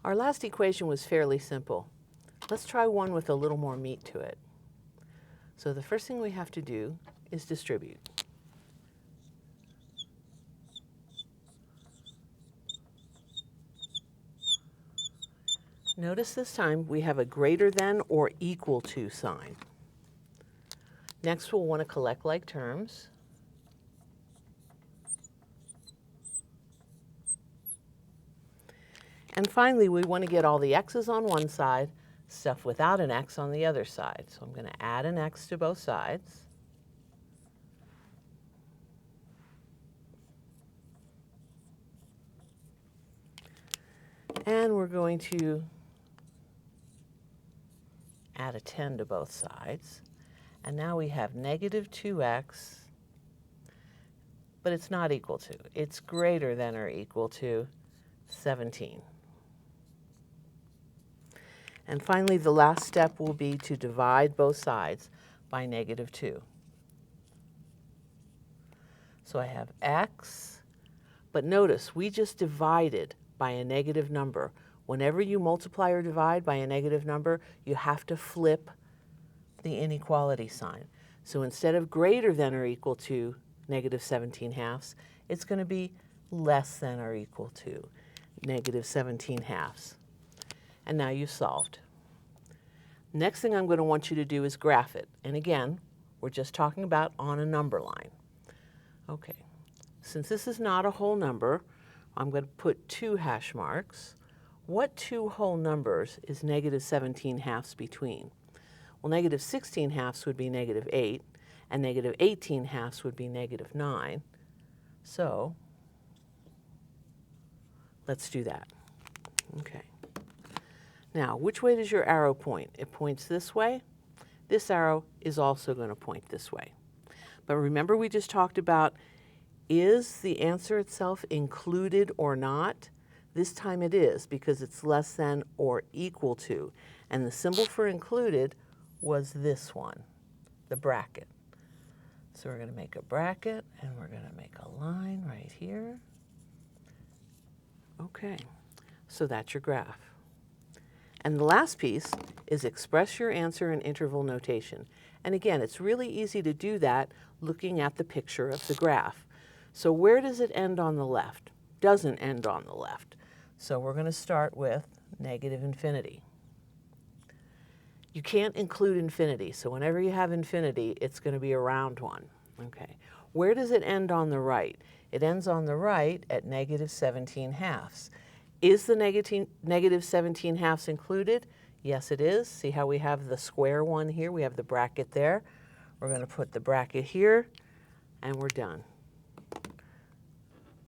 Our last equation was fairly simple. Let's try one with a little more meat to it. So the first thing we have to do is distribute. Notice this time we have a greater than or equal to sign. Next, we'll want to collect like terms. And finally, we want to get all the x's on one side, stuff without an x on the other side. So I'm going to add an x to both sides. And we're going to add a 10 to both sides. And now we have negative 2x, but it's not equal to. It's greater than or equal to 17. And finally, the last step will be to divide both sides by negative 2. So I have x, but notice we just divided by a negative number. Whenever you multiply or divide by a negative number, you have to flip the inequality sign. So instead of greater than or equal to negative 17/2, it's going to be less than or equal to negative 17/2. And now you've solved. Next thing I'm going to want you to do is graph it. And again, we're just talking about on a number line. Okay, since this is not a whole number, I'm going to put 2 hash marks. What two whole numbers is negative 17/2 between? Well, negative 16/2 would be negative 8, and negative 18/2 would be negative 9. So let's do that. Okay. Now, which way does your arrow point? It points this way. This arrow is also going to point this way. But remember, we just talked about, is the answer itself included or not? This time it is, because it's less than or equal to. And the symbol for included was this one, the bracket. So we're going to make a bracket, and we're going to make a line right here. Okay, so that's your graph. And the last piece is express your answer in interval notation. And again, it's really easy to do that looking at the picture of the graph. So where does it end on the left? Doesn't end on the left. So we're going to start with negative infinity. You can't include infinity, so whenever you have infinity, it's going to be a round one. Okay. Where does it end on the right? It ends on the right at negative 17/2. Is the negative 17/2 included? Yes, it is. See how we have the square one here? We have the bracket there. We're going to put the bracket here, and we're done.